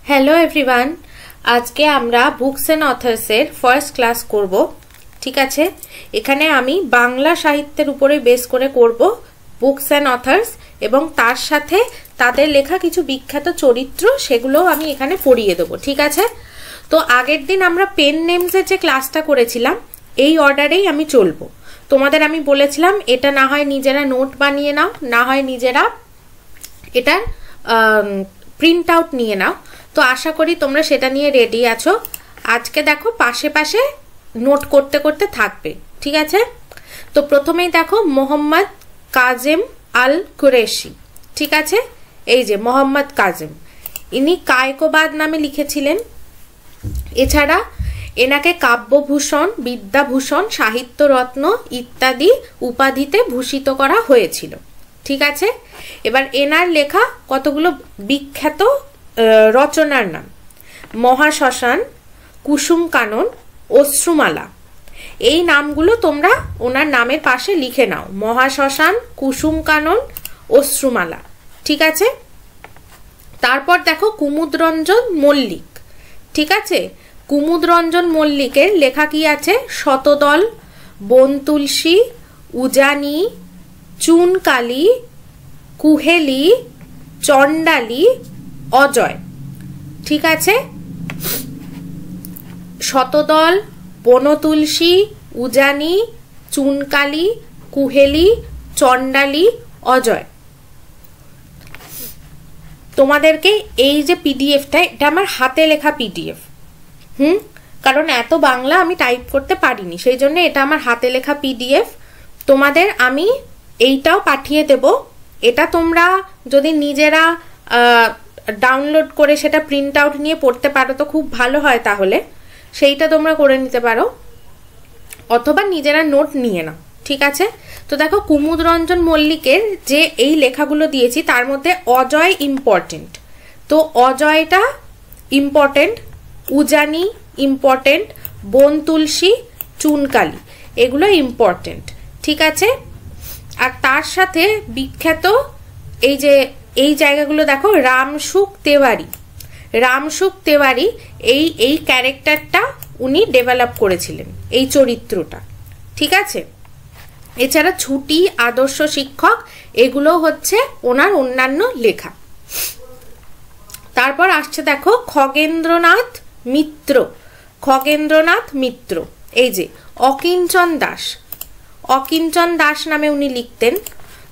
Hello everyone आज के आम्रा books and अथर्सের first class করব। ঠিক আছে, এখানে আমি বাংলা সাহিত্যের উপরে বেস করে করব বুকস এন্ড অথর্স এবং তার সাথে তাদের লেখা কিছু বিখ্যাত চরিত্র সেগুলো আমি এখানে পড়িয়ে দেব। ঠিক আছে, তো আগের দিন আমরা পেন নেমস এর যে ক্লাসটা করেছিলাম এই অর্ডারেই আমি চলবো। তোমাদের আমি বলেছিলাম এটা না হয় নিজেরা নোট বানিয়ে নাও, না হয় নিজেরা এটা প্রিন্ট আউট নিয়ে নাও। তো আশা করি তোমরা সেটা নিয়ে রেডি আছো। আজকে দেখো পাশে পাশে নোট করতে করতে থাকবে। ঠিক আছে, তো প্রথমেই দেখো মোহাম্মদ কাজেম আল কুরেশি। ঠিক আছে, এই যে মোহাম্মদ কাজেম, ইনি কায়কোবাদ নামে লিখেছিলেন। এছাড়া এনাকে কাব্যভূষণ, বিদ্যাভূষণ, সাহিত্যরত্ন ইত্যাদি উপাধিতে ভূষিত করা হয়েছিল। ঠিক আছে, এবার এনার লেখা কতগুলো বিখ্যাত রচনার নাম: মহাশ্মশান, কুসুম কানন, অশ্রুমালা। এই নামগুলো তোমরা ওনার নামের পাশে লিখে নাও, মহাশ্মশান, কুসুম কানন, অশ্রুমালা। ঠিক আছে, তারপর দেখো কুমুদরঞ্জন মল্লিক। ঠিক আছে, কুমুদরঞ্জন মল্লিকের লেখা কি আছে? শতদল, বনতুলসী, উজানি, চুনকালি, কুহেলি, চণ্ডালী, অজয়। ঠিক আছে, শতদল, বনতুলসী, উজানি, চুনকালি, কুহেলি, চণ্ডালী, অজয়। তোমাদেরকে এই যে পিডিএফটা, এটা আমার হাতে লেখা পিডিএফ। কারণ এত বাংলা আমি টাইপ করতে পারিনি, সেই জন্য এটা আমার হাতে লেখা পিডিএফ। তোমাদের আমি এইটাও পাঠিয়ে দেব। এটা তোমরা যদি নিজেরা ডাউনলোড করে সেটা প্রিন্ট আউট নিয়ে পড়তে পারো তো খুব ভালো হয়, তাহলে সেইটা তোমরা করে নিতে পারো, অথবা নিজেরা নোট নিয়ে নাও। ঠিক আছে, তো দেখো কুমুদরঞ্জন মল্লিকের যে এই লেখাগুলো দিয়েছি তার মধ্যে অজয় ইম্পর্টেন্ট। তো অজয়টা ইম্পর্টেন্ট, উজানি ইম্পর্টেন্ট, বনতুলসী, চুনকালি এগুলো ইম্পর্টেন্ট। ঠিক আছে, আর তার সাথে বিখ্যাত এই যে এই জায়গাগুলো দেখো, রামসুখ তেওয়ারি। রামসুখ তেওয়ারি এই ক্যারেক্টারটা উনি ডেভেলপ করেছিলেন, এই চরিত্রটা। ঠিক আছে, এছাড়া ছুটি, আদর্শ শিক্ষক এগুলো হচ্ছে ওনার অন্যান্য লেখা। তারপর আসছে দেখো খগেন্দ্রনাথ মিত্র। খগেন্দ্রনাথ মিত্র, এই যে অকিঞ্চন দাস। অকিঞ্চন দাস নামে উনি লিখতেন।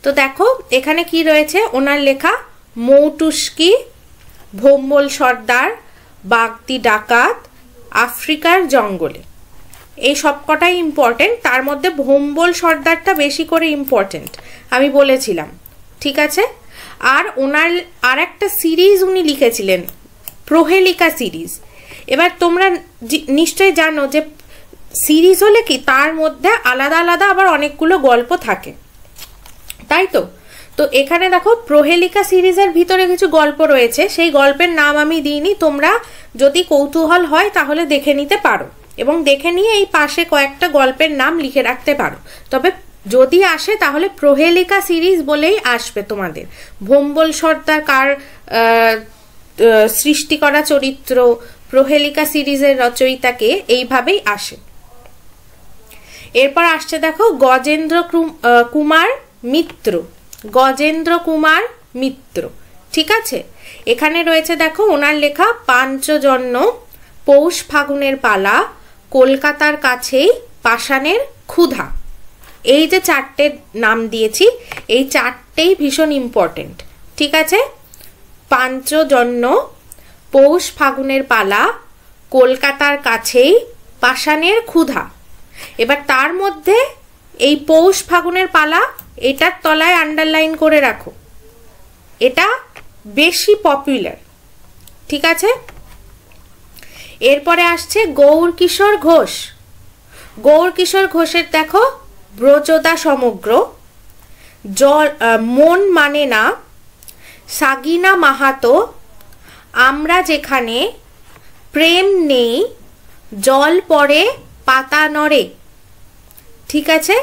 তো দেখো এখানে কি রয়েছে ওনার লেখা: মৌটুস্কি, ভোম্বল সর্দার, বাগদি ডাকাত, আফ্রিকার জঙ্গলে। এই সবকটাই ইম্পর্টেন্ট, তার মধ্যে ভোম্বল সর্দারটা বেশি করে ইম্পর্টেন্ট আমি বলেছিলাম। ঠিক আছে, আর ওনার আর একটা সিরিজ উনি লিখেছিলেন, প্রহেলিকা সিরিজ। এবার তোমরা নিশ্চয়ই জানো যে সিরিজ হলে কি তার মধ্যে আলাদা আলাদা আবার অনেকগুলো গল্প থাকে, তাই তো। তো এখানে দেখো প্রহেলিকা সিরিজের ভিতরে কিছু গল্প রয়েছে, সেই গল্পের নাম আমি দিইনি, তোমরা যদি কৌতূহল হয় তাহলে দেখে নিতে পারো এবং দেখে নিয়ে এই পাশে কয়েকটা গল্পের নাম লিখে রাখতে পারো। তবে যদি আসে তাহলে প্রহেলিকা সিরিজ বলেই আসবে তোমাদের। ভোম্বল সর্দার কার সৃষ্টি করা চরিত্র, প্রহেলিকা সিরিজের রচয়িতাকে, এইভাবেই আসে। এরপর আসছে দেখো গজেন্দ্র কুমার মিত্র। গজেন্দ্র কুমার মিত্র। ঠিক আছে, এখানে রয়েছে দেখো ওনার লেখা পাঞ্চজন্য, পৌষ ফাগুনের পালা, কলকাতার কাছেই পাষাণের ক্ষুধা। এই যে চারটে নাম দিয়েছি এই চারটেই ভীষণ ইম্পর্টেন্ট। ঠিক আছে, পাঞ্চজন্য, পৌষ ফাগুনের পালা, কলকাতার কাছেই পাষাণের ক্ষুধা। এবার তার মধ্যে এই পৌষ ফাগুনের পালা এটার তলায় আন্ডারলাইন করে রাখো, এটা বেশি পপুলার। ঠিক আছে, এরপরে আসছে গৌরকিশোর ঘোষ। গৌরকিশোর ঘোষের দেখো ব্রজদা সমগ্র, মন মানে না, সাগিনা মাহাতো, আমরা যেখানে, প্রেম নেই, জল পড়ে পাতা নড়ে। ঠিক আছে,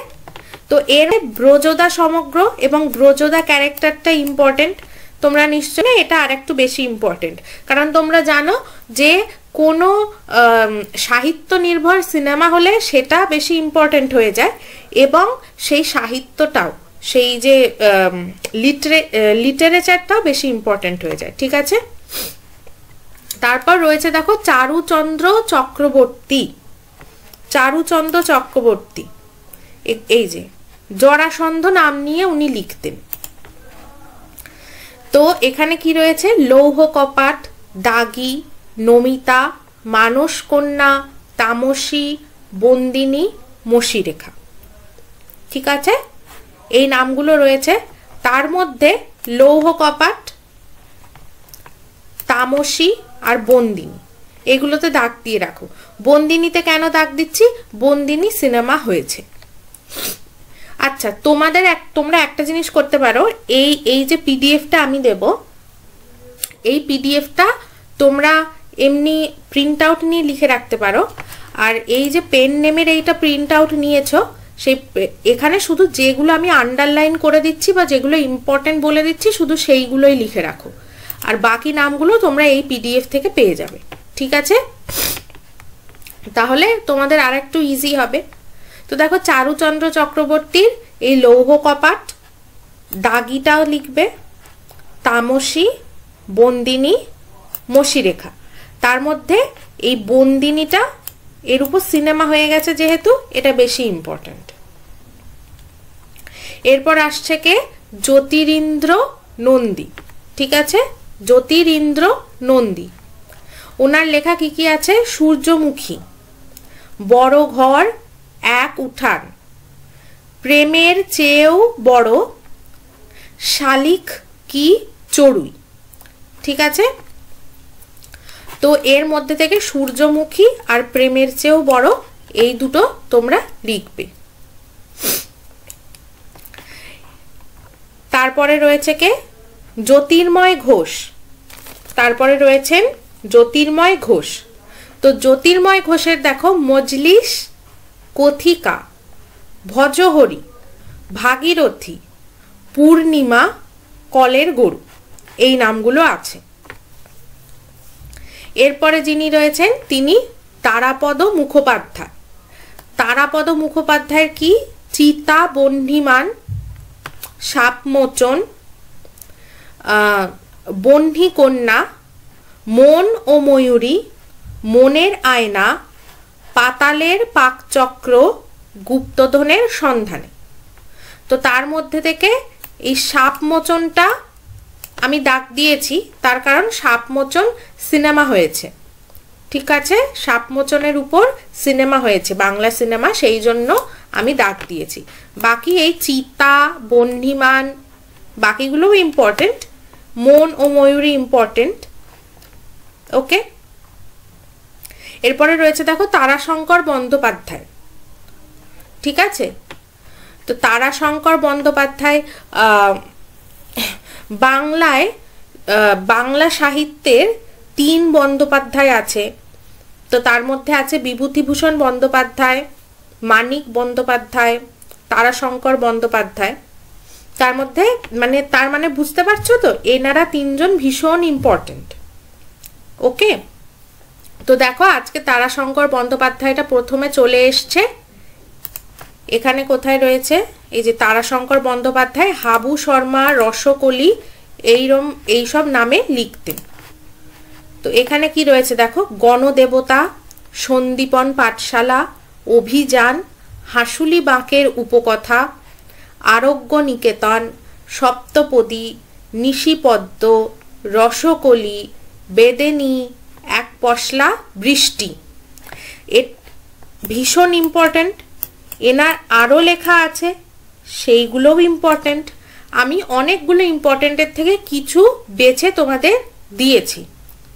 তো এর ব্রজদা সমগ্র এবং ব্রজদা ক্যারেক্টারটা ইম্পর্টেন্ট। তোমরা নিশ্চয়ই এটা আরেকটু বেশি ইম্পর্টেন্ট, কারণ তোমরা জানো যে কোনো সাহিত্য নির্ভর সিনেমা হলে সেটা বেশি ইম্পর্টেন্ট হয়ে যায়, এবং সেই সাহিত্যটাও, সেই যে লিটারেচারটাও বেশি ইম্পর্টেন্ট হয়ে যায়। ঠিক আছে, তারপর রয়েছে দেখো চারুচন্দ্র চক্রবর্তী। চারুচন্দ্র চক্রবর্তী এই যে জরাসন্ধ নাম নিয়ে উনি লিখতেন। তো এখানে কি রয়েছে, লৌহ কপাট, দাগী, নমিতা, মানস কন্যা, তামসী, বন্দিনী, মসিরেখা। ঠিক আছে, এই নামগুলো রয়েছে। তার মধ্যে লৌহ কপাট, তামসী আর বন্দিনী, এগুলোতে দাগ দিয়ে রাখো। বন্দিনীতে কেন দাগ দিচ্ছি, বন্দিনী সিনেমা হয়েছে। আচ্ছা, তোমরা একটা জিনিস করতে পারো, এই যে পিডিএফটা আমি দেব, এই পিডিএফটা তোমরা এমনি প্রিন্ট আউট নিয়ে লিখে রাখতে পারো। আর এই যে পেন নেমের এইটা প্রিন্ট আউট নিয়েছো, সেই এখানে শুধু যেগুলো আমি আন্ডারলাইন করে দিচ্ছি বা যেগুলো ইম্পর্টেন্ট বলে দিচ্ছি শুধু সেইগুলোই লিখে রাখো, আর বাকি নামগুলো তোমরা এই পিডিএফ থেকে পেয়ে যাবে। ঠিক আছে, তাহলে তোমাদের আর একটু ইজি হবে। তো দেখো চারুচন্দ্র চক্রবর্তীর এই লৌহ কপাট, দাগীটাও লিখবে, তামসী, বন্দিনী, মসিরেখা। তার মধ্যে এই বন্দিনীটা এর উপর সিনেমা হয়ে গেছে যেহেতু এটা বেশি ইম্পর্টেন্ট। এরপর আসছে কে, জ্যোতিরিন্দ্র নন্দী। ঠিক আছে, জ্যোতিরিন্দ্র নন্দী, ওনার লেখা কি কি আছে, সূর্যমুখী, বড় ঘর, এক উঠান, প্রেমের চেয়েও বড়, শালিক কি চড়ুই। ঠিক আছে, তো এর মধ্যে থেকে সূর্যমুখী আর প্রেমের চেয়েও বড় এই দুটো তোমরা লিখবে। তারপরে রয়েছে কে, জ্যোতির্ময় ঘোষ। তারপরে রয়েছেন জ্যোতির্ময় ঘোষ। তো জ্যোতির্ময় ঘোষের দেখো মজলিস, কথিকা, ভজহরি, ভাগীরথী, পূর্ণিমা, কলের গরু, এই নামগুলো আছে। এরপরে যিনি রয়েছেন তিনি তারাপদ মুখোপাধ্যায়। তারাপদ মুখোপাধ্যায়ের কি, চিতা বহ্নিমান, সাপমোচন, বহ্নি কন্যা, মন ও ময়ূরী, মনের আয়না, পাতালের পাকচক্র, গুপ্তধনের সন্ধানে। তো তার মধ্যে থেকে এই সাপমোচনটা আমি দাগ দিয়েছি, তার কারণ সাপমোচন সিনেমা হয়েছে। ঠিক আছে, সাপমোচনের উপর সিনেমা হয়েছে, বাংলা সিনেমা, সেই জন্য আমি দাগ দিয়েছি। বাকি এই চিতা, বহ্নিমান, বাকিগুলোও ইম্পর্টেন্ট, মন ও ময়ূরী ইম্পর্টেন্ট। ওকে, এরপরে রয়েছে দেখো তারাশঙ্কর বন্দ্যোপাধ্যায়। ঠিক আছে, তো তারাশঙ্কর বন্দ্যোপাধ্যায় বাংলায় বাংলা সাহিত্যের 3 বন্দ্যোপাধ্যায় আছে। তো তার মধ্যে আছে বিভূতিভূষণ বন্দ্যোপাধ্যায়, মানিক বন্দ্যোপাধ্যায়, তারাশঙ্কর বন্দ্যোপাধ্যায়। তার মানে বুঝতে পারছো তো, এনারা 3 জন ভীষণ ইম্পর্টেন্ট। ওকে, তো দেখো আজকে তারাশঙ্কর বন্দ্যোপাধ্যায়টা প্রথমে চলে এসছে। এখানে কোথায় রয়েছে, এই যে তারাশঙ্কর বন্দ্যোপাধ্যায় হাবু শর্মা, রসকলি, এইসব নামে লিখতেন। তো এখানে কি রয়েছে দেখো, গণদেবতা, সন্দীপন পাঠশালা, অভিযান, হাসুলি বাঁকের উপকথা, আরোগ্য নিকেতন, সপ্তপদী, নিশিপদ্ম, রসকলি, বেদেনী, এক পশলা, বৃষ্টি। ভীষণ ইম্পর্টেন্ট। এনার আরও লেখা আছে, সেইগুলোও ইম্পর্টেন্ট। আমি অনেকগুলো ইম্পর্টেন্টের থেকে কিছু বেছে তোমাদের দিয়েছি।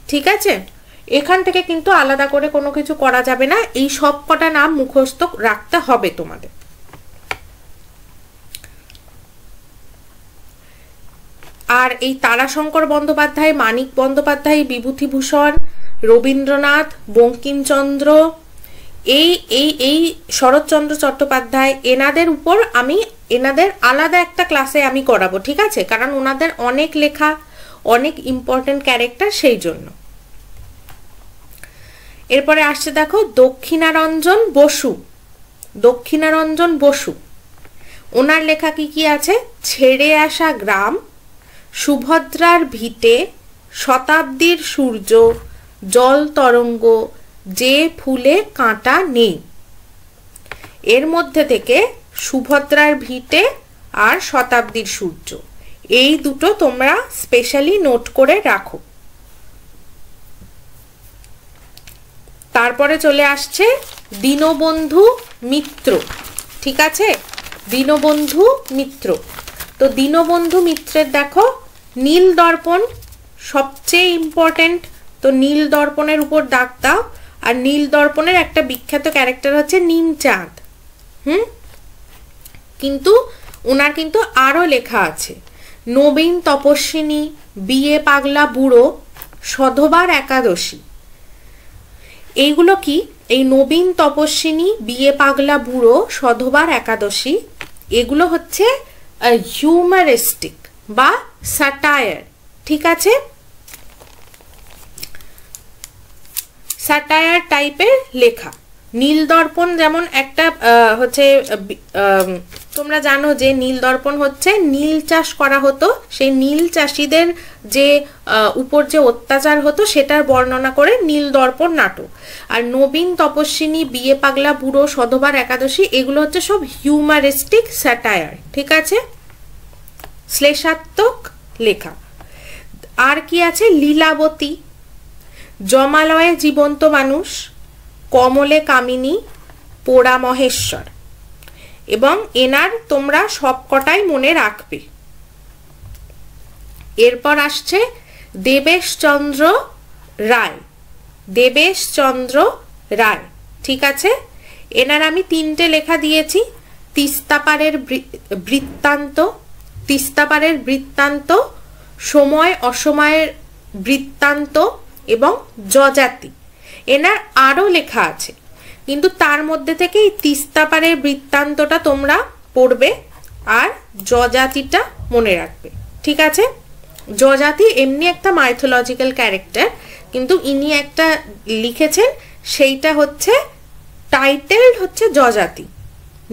ঠিক আছে, এখান থেকে কিন্তু আলাদা করে কোনো কিছু করা যাবে না, এই সব কটা নাম মুখস্থ রাখতে হবে তোমাদের। আর এই তারাশঙ্কর বন্দ্যোপাধ্যায়, মানিক বন্দ্যোপাধ্যায়, বিভূতিভূষণ, রবীন্দ্রনাথ, বঙ্কিমচন্দ্র, এই শরৎচন্দ্র চট্টোপাধ্যায়, এনাদের উপর এনাদের আলাদা একটা ক্লাসে আমি করাবো। ঠিক আছে, কারণ ওনাদের অনেক লেখা, অনেক ইম্পর্টেন্ট ক্যারেক্টার সেই জন্য। এরপরে আসছে দেখো দক্ষিণারঞ্জন বসু। দক্ষিণারঞ্জন বসু ওনার লেখা কি কি আছে? ছেড়ে আসা গ্রাম, সুভদ্রার ভিটে, শতাব্দীর সূর্য, জল তরঙ্গ, যে ফুলে কাঁটা নেই। এর মধ্যে থেকে সুভদ্রার ভিটে আর শতাব্দীর সূর্য এই দুটো তোমরা স্পেশালি নোট করে রাখো। তারপরে চলে আসছে দীনবন্ধু মিত্র। ঠিক আছে, দীনবন্ধু মিত্র। তো দীনবন্ধু মিত্রের দেখো নীল দর্পণ সবচেয়ে ইম্পর্টেন্ট। তো নীল দর্পণের উপর দাগ দাও। আর নীল দর্পণের একটা বিখ্যাত ক্যারেক্টার হচ্ছে নিমচাঁদ। কিন্তু ওনার কিন্তু আরো লেখা আছে নবীন তপস্বিনী, বিয়ে পাগলা বুড়ো, সধবার একাদশী। এইগুলো কি? এই নবীন তপস্বিনী, বিয়ে পাগলা বুড়ো, সধবার একাদশী এগুলো হচ্ছে হিউমারিস্টিক বা স্যাটায়ার। ঠিক আছে, স্যাটায়ার টাইপের লেখা। নীল দর্পণ যেমন একটা হচ্ছে তোমরা জানো যে নীল দর্পণ হচ্ছে নীল চাষ করা হতো, সেই নীল চাষিদের যে উপর যে অত্যাচার হতো সেটার বর্ণনা করে নীল দর্পণ নাটক। আর নবীন তপস্বিনী, বিয়ে পাগলা বুড়ো, সধবার একাদশী এগুলো হচ্ছে সব হিউমারিস্টিক স্যাটায়ার। ঠিক আছে, শ্লেষাত্মক লেখা। আর কি আছে? লীলাবতী, জমালয়ে জীবন্ত মানুষ, কমলে কামিনী, পোড়া মহেশ্বর। এবং এনার তোমরা সবকটাই মনে রাখবে। এরপর আসছে দেবেশচন্দ্র রায়। দেবেশচন্দ্র রায়। ঠিক আছে, এনার আমি 3টে লেখা দিয়েছি। তিস্তাপাড়ের বৃত্তান্ত, তিস্তাপাড়ের বৃত্তান্ত, সময় অসময়ের বৃত্তান্ত এবং যজাতি। এনার আরো লেখা আছে, কিন্তু তার মধ্যে থেকে এই তিস্তাপাড়ের বৃত্তান্তটা তোমরা পড়বে আর যজাতিটা মনে রাখবে। ঠিক আছে, যজাতি এমনি একটা মাইথোলজিক্যাল ক্যারেক্টার, কিন্তু ইনি একটা লিখেছেন সেইটা হচ্ছে টাইটেলড হচ্ছে যজাতি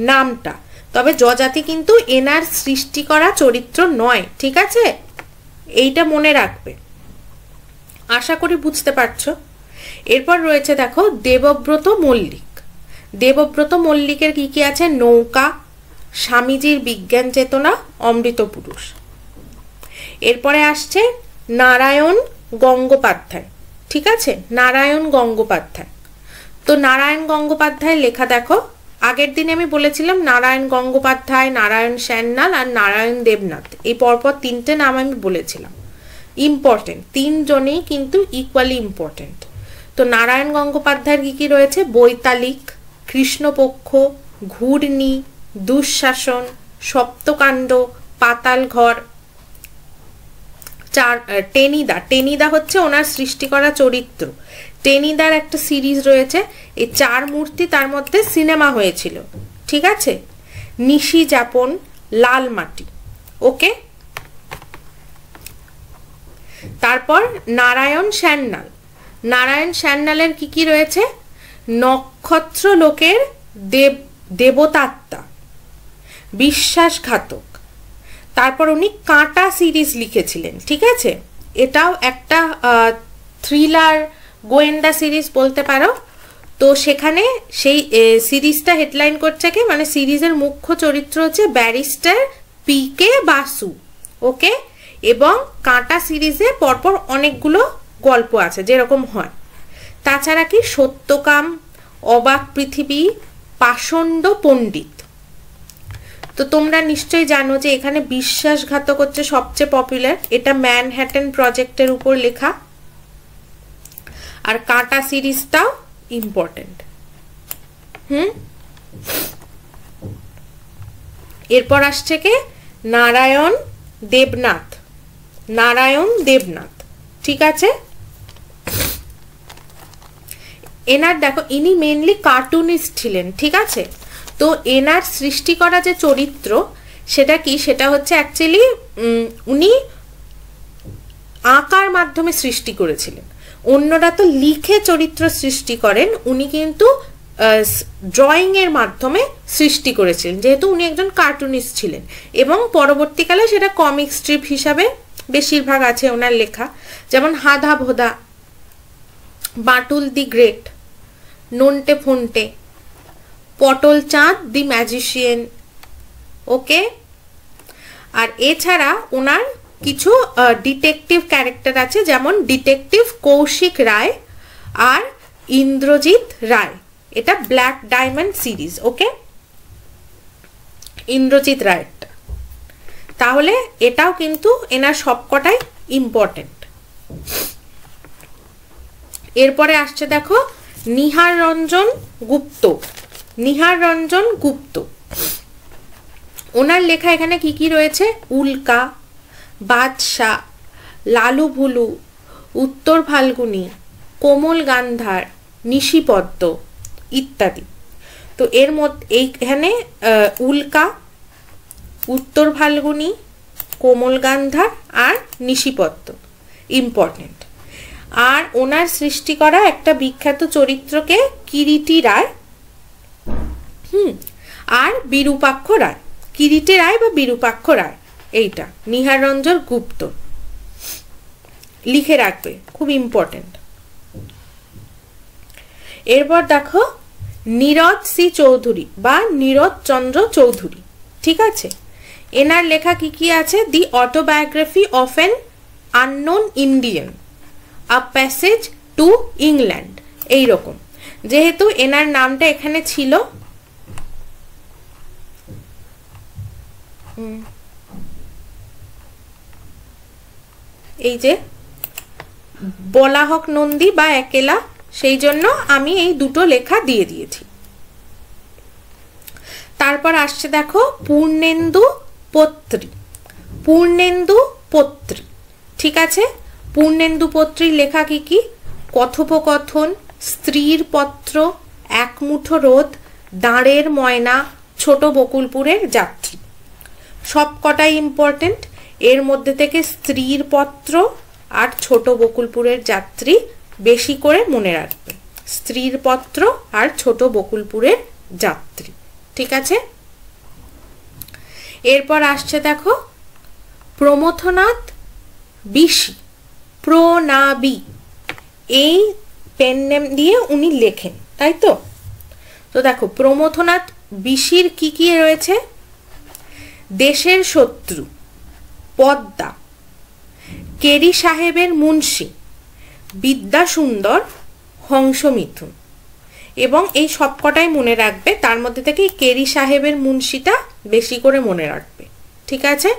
নামটা। তবে যজাতি কিন্তু এনার সৃষ্টি করা চরিত্র নয়। ঠিক আছে, এইটা মনে রাখবে। আশা করি বুঝতে পারছো। এরপর রয়েছে দেখো দেবব্রত মল্লিক। দেবব্রত মল্লিকের কি কি আছে? নৌকা, স্বামীজির বিজ্ঞান চেতনা, অমৃত পুরুষ। এরপরে আসছে নারায়ণ গঙ্গোপাধ্যায়। ঠিক আছে, নারায়ণ গঙ্গোপাধ্যায়। তো নারায়ণ গঙ্গোপাধ্যায় লেখা দেখো, আগের দিনে আমি বলেছিলাম নারায়ণ গঙ্গোপাধ্যায়, নারায়ণ সান্যাল আর নারায়ণ দেবনাথ, এই পরপর 3টে নাম আমি বলেছিলাম ইম্পর্টেন্ট। 3 জনেই কিন্তু ইকুয়ালি ইম্পর্টেন্ট। তো নারায়ণ গঙ্গোপাধ্যায়ের কি কি রয়েছে? বৈতালিক, কৃষ্ণপক্ষ, ঘূর্ণি, দুঃশাসন, সপ্তকাণ্ড, পাতাল ঘর, টেনিদা। টেনিদা হচ্ছে ওনার সৃষ্টি করা চরিত্র। টেনিদার একটা সিরিজ রয়েছে, এই 4 মূর্তি, তার মধ্যে সিনেমা হয়েছিল। ঠিক আছে, নিশি যাপন, লাল মাটি। ওকে, তারপর নারায়ণ সান্যাল। নারায়ণ সান্যালের কি কি রয়েছে? নক্ষত্র লোকের দেবতাত্মা, বিশ্বাসঘাতক। তারপর উনি কাঁটা সিরিজ লিখেছিলেন। ঠিক আছে, এটাও একটা থ্রিলার গোয়েন্দা সিরিজ বলতে পারো। তো সেখানে সেই সিরিজটা হেডলাইন করছে কি, মানে সিরিজের মুখ্য চরিত্র হচ্ছে ব্যারিস্টার পিকে বাসু। ওকে, এবং কাঁটা সিরিজে পরপর অনেকগুলো গল্প আছে যেরকম হয়। তাছাড়া কি সত্যকাম, অবাক পৃথিবী, পাষণ্ড পণ্ডিত। তো তোমরা নিশ্চয়ই জানো যে এখানে বিশ্বাসঘাতক হচ্ছে সবচেয়ে পপুলার। এটা ম্যানহ্যাটন প্রজেক্টের উপর লেখা। আর কাঁটা সিরিজটাও ইম্পর্টেন্ট। এরপর আসছে কে? নারায়ণ দেবনাথ। নারায়ণ দেবনাথ। ঠিক আছে, এনার দেখো ইনি মেনলি কার্টুনিস্ট ছিলেন। ঠিক আছে, তো এনার সৃষ্টি করা যে চরিত্র সেটা কি, সেটা হচ্ছে অ্যাকচুয়ালি উনি আঁকার মাধ্যমে সৃষ্টি করেছিলেন। অন্যরা তো লিখে চরিত্র সৃষ্টি করেন, উনি কিন্তু ড্রয়িং এর মাধ্যমে সৃষ্টি করেছিলেন, যেহেতু উনি একজন কার্টুনিস্ট ছিলেন এবং পরবর্তীকালে সেটা কমিক স্ট্রিপ হিসাবে বেশিরভাগ আছে ওনার লেখা, যেমন হাদা ভোদা, বাটুল দি গ্রেট, নন্টে ফন্টে, পটল চাঁদ দি ম্যাজিশিয়ান। ওকে, আর এছাড়া ওনার কিছু ডিটেকটিভ ক্যারেক্টার আছে, যেমন ডিটেকটিভ কৌশিক রায় আর ইন্দ্রজিৎ রায়, এটা ব্ল্যাক ডায়মন্ড সিরিজ। ওকে, ইন্দ্রজিৎ রায়টা, তাহলে এটাও কিন্তু এনার সবকটাই ইম্পর্টেন্ট। এরপরে আসছে দেখো নিহার রঞ্জন গুপ্ত। নিহার রঞ্জন গুপ্ত, ওনার লেখা এখানে কি কি রয়েছে? উল্কা, বাদশাহ, লালু ভুলু, উত্তর ফাল্গুনী, কোমল গান্ধার, নিশিপদ্ম ইত্যাদি। তো এর মধ্যে এইখানে উল্কা, উত্তর ফাল্গুনী, কোমল গান্ধার আর নিশিপদ্ম ইম্পর্টেন্ট। আর ওনার সৃষ্টি করা একটা বিখ্যাত চরিত্রকে কিরিটি রায় আর বিরূপাক্ষ রায়, কিরিটি রায় বা বিরূপাক্ষ রায়, এইটা নিহার রঞ্জন গুপ্ত, লিখে রাখবে, খুব ইম্পর্টেন্ট। এরপর দেখো নীরদ সি চৌধুরী বা নীরদ চন্দ্র চৌধুরী, ঠিক আছে। এনার লেখা কি কি আছে? The autobiography of an unknown Indian, a passage to England, এইরকম। যেহেতু এনার নামটা এখানে ছিল, এই যে বলাহক নন্দী বা একেলা, সেই জন্য আমি এই দুটো লেখা দিয়ে দিয়েছি। তারপর আসছে দেখো পূর্ণেন্দু পত্রী। পূর্ণেন্দু পত্রী, ঠিক আছে। পূর্ণেন্দু পত্রীর লেখা কি কি? কথোপকথন, স্ত্রীর পত্র, এক মুঠো রোদ, দাঁড়ের ময়না, ছোট বকুলপুরের যাত্রী, সবকটাই ইম্পর্টেন্ট। এর মধ্যে থেকে স্ত্রীর পত্র আর ছোট বকুলপুরের যাত্রী বেশি করে মনে রাখবে, স্ত্রীর পত্র আর ছোট বকুলপুরের যাত্রী, ঠিক আছে। এরপর আসছে দেখো প্রমথনাথ বিশি, প্রনাবি, এই পেন নেম দিয়ে উনি লেখেন, তাই তো। তো দেখো প্রমথনাথ বিশির কি কি রয়েছে? দেশের শত্রু, পদ্মা, কেরি সাহেবের মুন্সি, বিদ্যা সুন্দর, হংসমিথুন, এবং এই সবকটাই মনে রাখবে। তার মধ্যে থেকে কেরি সাহেবের মুন্সিটা বেশি করে মনে রাখবে, ঠিক আছে।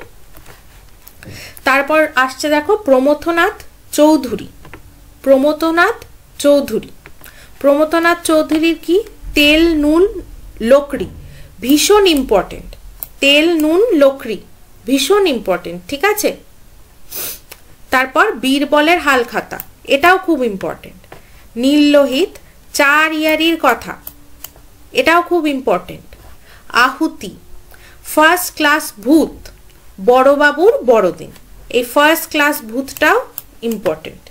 তারপর আসছে দেখো প্রমথনাথ চৌধুরী। প্রমথনাথ চৌধুরী, প্রমথনাথ চৌধুরীর কি? তেল নুন লোকড়ি, ভীষণ ইম্পর্টেন্ট। তেল নুন লোকড়ি ভীষণ ইম্পর্টেন্ট, ঠিক আছে। তারপর বীরবলের হালখাতা, এটাও খুব ইম্পর্টেন্ট। নীললোহিত, চার ইয়ারির কথা, এটাও খুব ইম্পর্টেন্ট। আহুতি, ফার্স্ট ক্লাস ভূত, বড়বাবুর বড়দিন, এই ফার্স্ট ক্লাস ভূতটাও ইম্পর্টেন্ট।